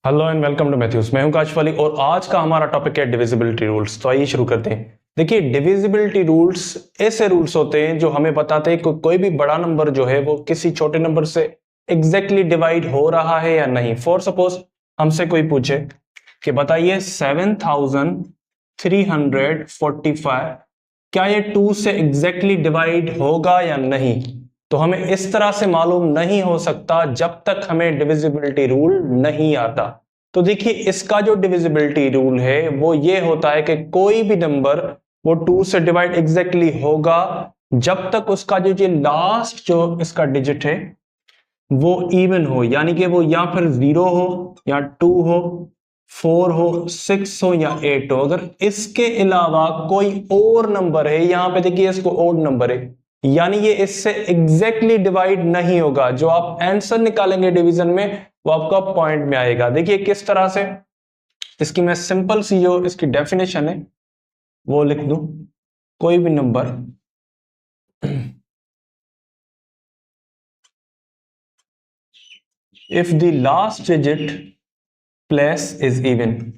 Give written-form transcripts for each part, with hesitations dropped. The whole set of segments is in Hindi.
Hello and welcome to Mathews. मैं हूं काशिफ अली और आज का हमारा टॉपिक है डिविजिबिलिटी रूल्स। तो आइए शुरू करते हैं। देखिए, डिविजिबिलिटी रूल्स ऐसे रूल्स होते हैं जो हमें बताते हैं कि कोई भी बड़ा नंबर जो है वो किसी छोटे नंबर से एग्जैक्टली डिवाइड हो रहा है या नहीं। फॉर सपोज हमसे कोई पूछे कि बताइए 7345 क्या ये 2 से एग्जैक्टली डिवाइड होगा या नहीं, तो हमें इस तरह से मालूम नहीं हो सकता जब तक हमें डिविजिबिलिटी रूल नहीं आता। तो देखिए, इसका जो डिविजिबिलिटी रूल है वो ये होता है कि कोई भी नंबर वो 2 से डिवाइड एग्जैक्टली होगा जब तक उसका जो लास्ट जो इसका डिजिट है वो इवन हो, यानी कि वो या फिर 0 हो या 2 हो, 4 हो, 6 हो या 8 हो। अगर इसके अलावा कोई और नंबर है, यहां पे देखिए इसको ओड नंबर है, यानी ये इससे एग्जैक्टली डिवाइड नहीं होगा। जो आप आंसर निकालेंगे डिवीजन में वो आपका पॉइंट में आएगा। देखिए किस तरह से, इसकी मैं सिंपल सी जो इसकी डेफिनेशन है वो लिख दूं। कोई भी number if the last digit place is even,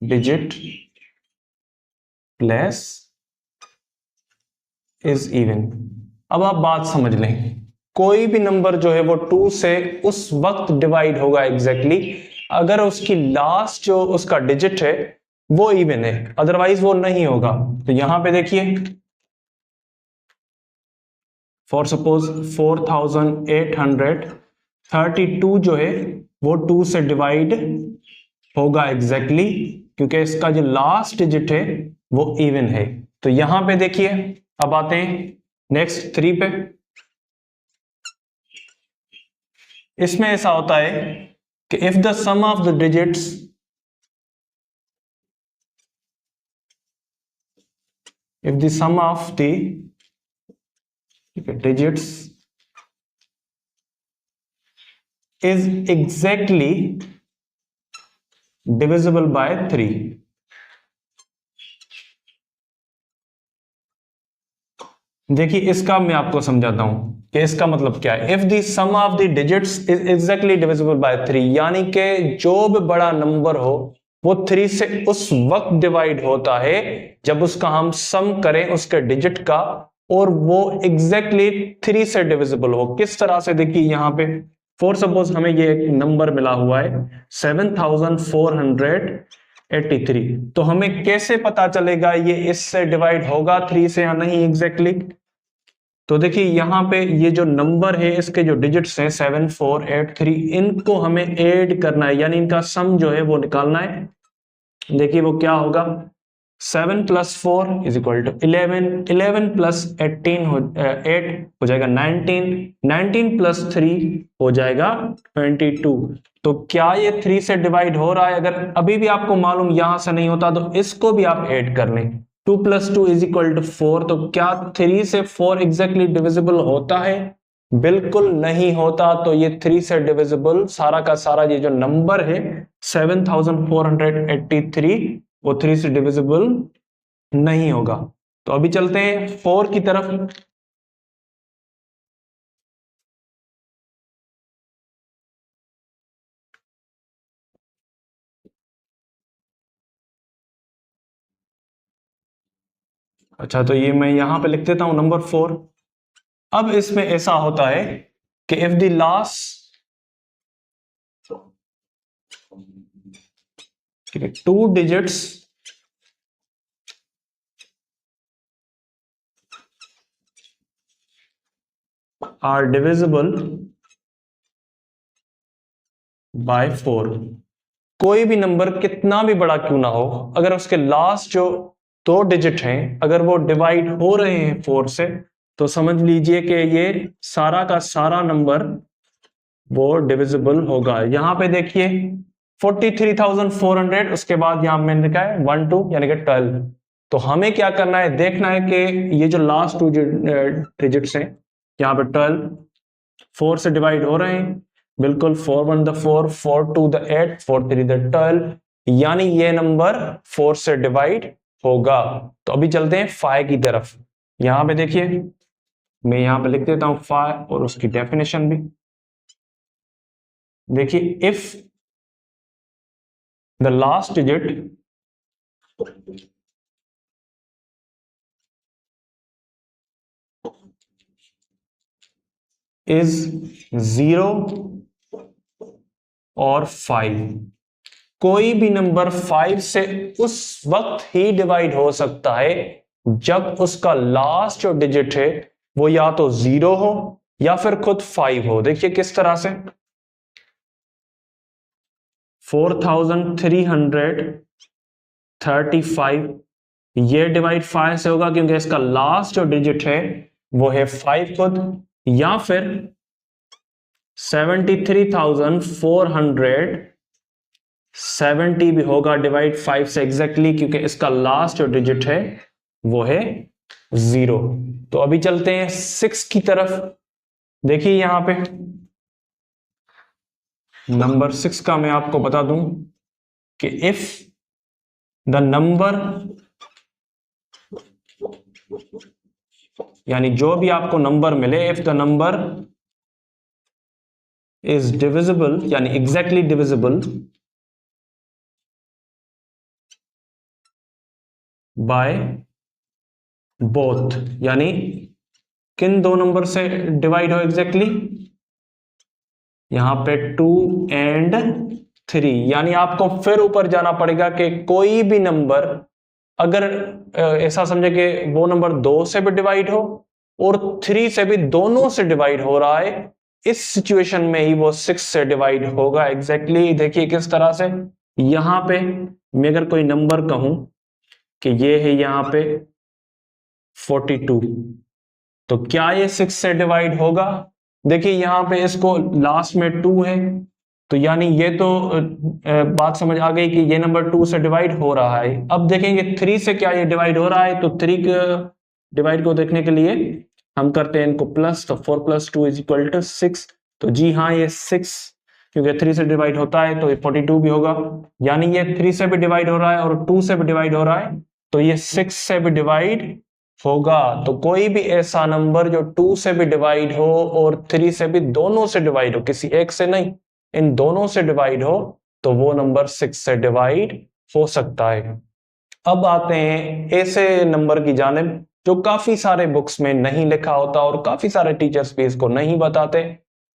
digit place is even। अब आप बात समझ लें, कोई भी नंबर जो है वो 2 से उस वक्त डिवाइड होगा एग्जैक्टली अगर उसकी लास्ट जो उसका डिजिट है वो इवन है, अदरवाइज वो नहीं होगा। तो यहां पे देखिए, फॉर सपोज 4832 जो है वो 2 से डिवाइड होगा एग्जैक्टली क्योंकि इसका जो लास्ट डिजिट है वो इवन है। तो यहां पे देखिए, अब आते हैं नेक्स्ट 3 पे। इसमें ऐसा होता है कि if the sum of the digits if the sum of the digits is exactly divisible by 3, देखिए इसका मैं आपको समझाता हूं कि इसका मतलब क्या है। If the sum of the digits is exactly divisible by 3, यानी कि जो भी बड़ा नंबर हो वो 3 से उस वक्त डिवाइड होता है जब उसका हम सम करें उसके डिजिट का और वो एग्जैक्टली 3 से डिविजिबल हो। किस तरह से, देखिए यहां पे फॉर सपोज हमें ये एक नंबर मिला हुआ है 7483, तो हमें कैसे पता चलेगा ये इससे डिवाइड होगा 3 से या नहीं एग्जैक्टली। तो देखिए यहां पे ये जो नंबर है इसके जो डिजिट्स हैं 7483, इनको हमें ऐड करना है, यानी इनका सम जो है वो निकालना है। देखिए वो क्या होगा, 7 + 4 = 11, 11 + 18 8 हो जाएगा 19, 19 + 3 हो जाएगा 22। तो क्या ये 3 से डिवाइड हो रहा है? अगर अभी भी आपको मालूम यहां से नहीं होता तो इसको भी आप ऐड कर लें। 2 + 2 = 4। तो क्या 3 से 4 एग्जैक्टली डिविजिबल होता है? बिल्कुल नहीं होता। तो ये 3 से डिविजिबल सारा का सारा ये जो नंबर है 7483 वो 3 से डिविजिबल नहीं होगा। तो अभी चलते हैं 4 की तरफ। अच्छा, तो ये मैं यहां पे लिख देता हूं नंबर 4। अब इसमें ऐसा होता है कि if the last 2 digits are divisible by 4, कोई भी नंबर कितना भी बड़ा क्यों ना हो, अगर उसके लास्ट जो 2 डिजिट हैं अगर वो डिवाइड हो रहे हैं 4 से, तो समझ लीजिए कि ये सारा का सारा नंबर वो डिविजिबल होगा। यहां पे देखिए 43,400, उसके बाद यहां मैंने लिखा है 1 2 यानी कि 12। तो हमें क्या करना है, देखना है कि ये जो लास्ट 2 डिजिट्स हैं यहाँ पे 12 4 से डिवाइड हो रहे हैं। बिल्कुल, 4 1 द 4, 4 2 द 8, 4 3 द 12, यानी ये नंबर 4 से डिवाइड होगा। तो अभी चलते हैं 5 की तरफ। यहां पे देखिए मैं यहां पे लिख देता हूं 5 और उसकी डेफिनेशन भी। देखिए if the last digit is 0 और 5, कोई भी नंबर 5 से उस वक्त ही डिवाइड हो सकता है जब उसका लास्ट जो डिजिट है वो या तो 0 हो या फिर खुद 5 हो। देखिए किस तरह से, 4335 ये डिवाइड 5 से होगा क्योंकि इसका लास्ट जो डिजिट है वो है 5 खुद, या फिर 73,470 भी होगा डिवाइड 5 से एग्जैक्टली क्योंकि इसका लास्ट जो डिजिट है वो है 0। तो अभी चलते हैं 6 की तरफ। देखिए यहां पे नंबर 6 का मैं आपको बता दूं कि इफ द नंबर, यानी जो भी आपको नंबर मिले, if the number is divisible यानी एग्जैक्टली डिविजिबल बाय बोथ, यानी किन दो नंबर से डिवाइड हो एग्जैक्टली, यहां पे 2 एंड 3, यानी आपको फिर ऊपर जाना पड़ेगा कि कोई भी नंबर अगर ऐसा समझे कि वो नंबर 2 से भी डिवाइड हो और 3 से भी, दोनों से डिवाइड हो रहा है, इस सिचुएशन में ही वो 6 से डिवाइड होगा एग्जैक्टली। देखिए किस तरह से, यहां पे मैं अगर कोई नंबर कहूं कि ये है यहां पे 42, तो क्या ये 6 से डिवाइड होगा? देखिए यहां पे इसको लास्ट में 2 है, तो यानी ये तो बात समझ आ गई कि ये नंबर 2 से डिवाइड हो रहा है। अब देखेंगे 3 से क्या ये डिवाइड हो रहा है, तो 3 के डिवाइड को देखने के लिए हम करते हैं इनको प्लस, तो 4 + 2 = 6। तो जी हाँ, ये 6 क्योंकि 3 से डिवाइड होता है तो ये 42 भी होगा, यानी ये 3 से भी डिवाइड हो रहा है और 2 से भी डिवाइड हो रहा है, तो ये 6 से भी डिवाइड होगा। तो कोई भी ऐसा नंबर जो 2 से भी डिवाइड हो और 3 से भी, दोनों से डिवाइड हो, किसी एक से नहीं, इन दोनों से डिवाइड हो, तो वो नंबर 6 से डिवाइड हो सकता है। अब आते हैं ऐसे नंबर की जानिब जो काफी सारे बुक्स में नहीं लिखा होता और काफी सारे टीचर्स भी इसको नहीं बताते।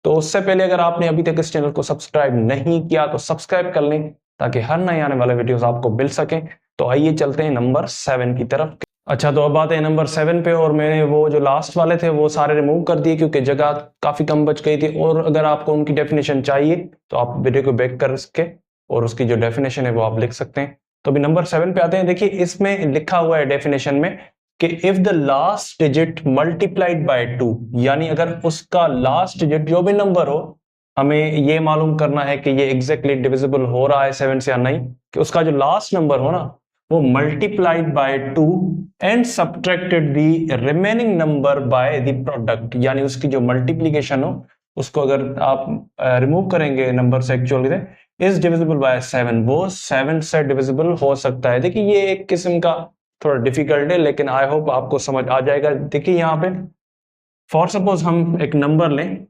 तो उससे पहले अगर आपने अभी तक इस चैनल को सब्सक्राइब नहीं किया तो सब्सक्राइब कर लें ताकि हर नए आने वाले वीडियोस आपको मिल सके। तो आइए चलते हैं नंबर 7 की तरफ। अच्छा, तो अब आते हैं नंबर 7 पे, और मैंने वो जो लास्ट वाले थे वो सारे रिमूव कर दिए क्योंकि जगह काफी कम बच गई थी, और अगर आपको उनकी डेफिनेशन चाहिए तो आप वीडियो को बैक कर सके और उसकी जो डेफिनेशन है वो आप लिख सकते हैं। तो अभी नंबर 7 पे आते हैं। देखिए इसमें लिखा हुआ है डेफिनेशन में कि if the last digit multiplied by 2, यानी अगर उसका लास्ट डिजिट जो भी नंबर हो, हमें ये मालूम करना है कि ये एग्जैक्टली डिविजिबल हो रहा है 7 से या नहीं, कि उसका जो लास्ट नंबर हो ना वो multiplied by 2 and subtracted the remaining number by the product, यानी उसकी जो मल्टीप्लीकेशन हो उसको अगर आप रिमूव करेंगे नंबर से एक्चुअली इज डिविजिबल बाय 7, वो 7 से डिविजिबल हो सकता है। देखिए ये एक किस्म का थोड़ा डिफिकल्ट है लेकिन आई होप आपको समझ आ जाएगा। देखिए यहाँ पे फॉर सपोज हम एक नंबर लें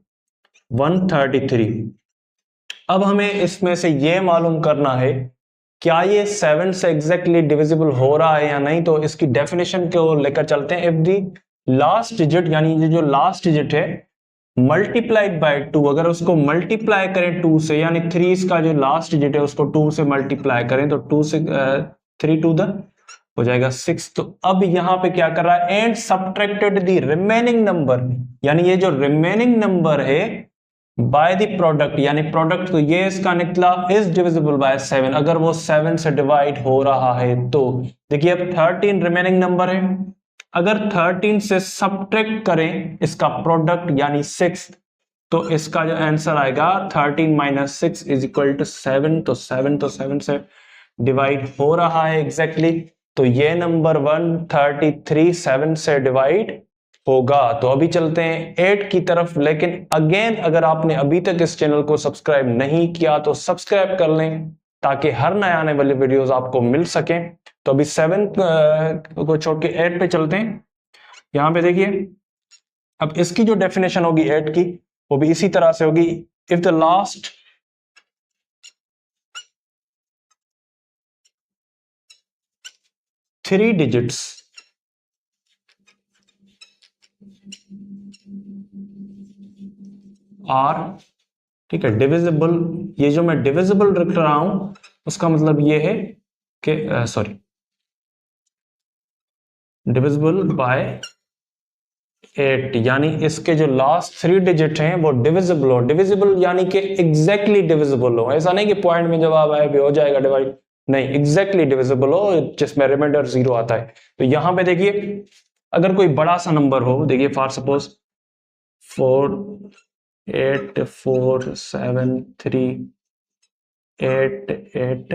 133, अब हमें इसमें से ये मालूम करना है क्या ये 7 से एग्जैक्टली डिविजिबल हो रहा है या नहीं। तो इसकी डेफिनेशन को लेकर चलते हैं। इफ दी लास्ट डिजिट, यानी ये जो लास्ट डिजिट है, मल्टीप्लाइड बाय 2, अगर उसको मल्टीप्लाई करें 2 से, यानी 3 का जो लास्ट डिजिट है उसको 2 से मल्टीप्लाई करें तो 2 से 3 टू द हो जाएगा 6। तो अब यहां पे क्या कर रहा है, and subtracted the remaining number, यानी ये जो रिमेनिंग नंबर है बाय द प्रोडक्ट, यानी प्रोडक्ट तो ये इसका निकला इज डिविजिबल बाय 7, अगर वो 7 से डिवाइड हो रहा है तो। देखिए अब 13 रिमेनिंग नंबर है, अगर 13 से सब्ट्रैक्ट करें इसका प्रोडक्ट यानी 6, तो इसका जो आंसर आएगा 13 - 6 = 7। तो 7 से डिवाइड हो रहा है एग्जैक्टली, तो ये नंबर 133 7 से डिवाइड होगा। तो अभी चलते हैं 8 की तरफ, लेकिन अगेन अगर आपने अभी तक इस चैनल को सब्सक्राइब नहीं किया तो सब्सक्राइब कर लें ताकि हर नए आने वाले वीडियोस आपको मिल सके। तो अभी 7 को छोड़ के 8 पे चलते हैं। यहां पे देखिए अब इसकी जो डेफिनेशन होगी 8 की वो भी इसी तरह से होगी। If the last 3 digits are, ठीक है, डिविजिबल, ये जो मैं डिविजिबल रख रहा हूं उसका मतलब ये है कि सॉरी, डिविजिबल बाय 8, यानी इसके जो लास्ट 3 डिजिट हैं वो डिविजिबल हो। डिविजिबल यानी कि एग्जैक्टली डिविजिबल हो, ऐसा नहीं कि पॉइंट में जवाब आए भी हो जाएगा डिवाइड, नहीं, एग्जैक्टली डिविजिबल हो जिसमें रिमाइंडर 0 आता है। तो यहां पे देखिए अगर कोई बड़ा सा नंबर हो, देखिए फॉर सपोज 4 8 4 7 3 8 8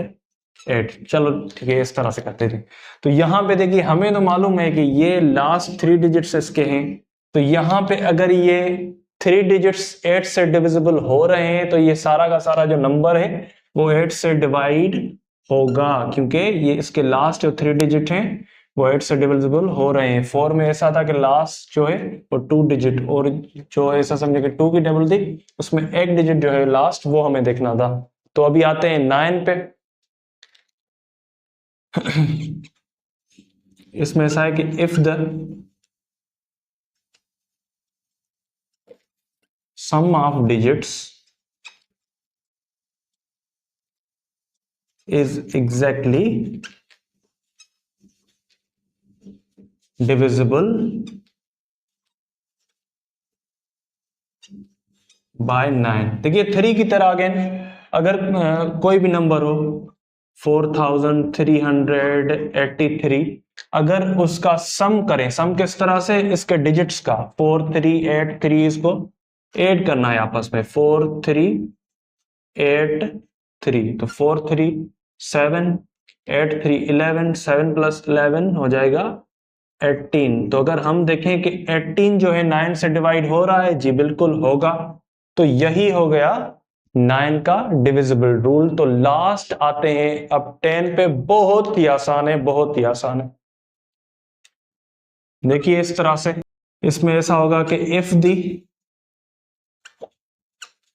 8, चलो ठीक है, इस तरह से करते थे। तो यहां पे देखिए हमें तो मालूम है कि ये लास्ट 3 डिजिट्स इसके हैं, तो यहां पे अगर ये 3 डिजिट्स 8 से डिविजिबल हो रहे हैं तो ये सारा का सारा जो नंबर है वो 8 से डिवाइड होगा, क्योंकि ये इसके लास्ट जो 3 डिजिट हैं वो 8 से डिविजिबल हो रहे हैं। 4 में ऐसा था कि लास्ट जो है वो 2 डिजिट, और जो ऐसा समझे कि 2 की टेबल थी उसमें एक डिजिट जो है लास्ट वो हमें देखना था। तो अभी आते हैं 9 पे। इसमें ऐसा है कि if the sum of digits is exactly divisible by 9। देखिए 3 की तरह अगेन अगर कोई भी नंबर हो 4383, अगर उसका सम करें, सम किस तरह से, इसके डिजिट्स का 4 3 8 3, इसको ऐड करना है आपस में, 4 3 8 3, तो 4 3 7 8 3 11, 7 + 11 हो जाएगा 18। तो अगर हम देखें कि 18 जो है 9 से डिवाइड हो रहा है, जी बिल्कुल होगा। तो यही हो गया 9 का डिविजिबल रूल। तो लास्ट आते हैं अब 10 पे, बहुत ही आसान है, बहुत ही आसान है। देखिए इस तरह से इसमें ऐसा होगा कि if the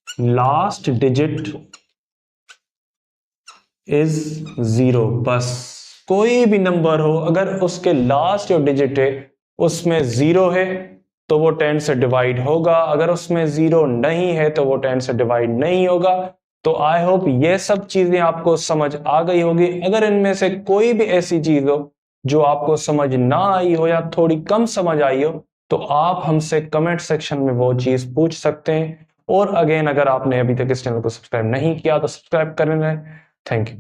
last digit is 0, बस कोई भी नंबर हो अगर उसके लास्ट जो डिजिट है उसमें 0 है तो वो 10 से डिवाइड होगा, अगर उसमें 0 नहीं है तो वो 10 से डिवाइड नहीं होगा। तो आई होप ये सब चीजें आपको समझ आ गई होगी। अगर इनमें से कोई भी ऐसी चीज हो जो आपको समझ ना आई हो या थोड़ी कम समझ आई हो तो आप हमसे कमेंट सेक्शन में वो चीज पूछ सकते हैं। और अगेन अगर आपने अभी तक इस चैनल को सब्सक्राइब नहीं किया तो सब्सक्राइब कर लें। Thank you.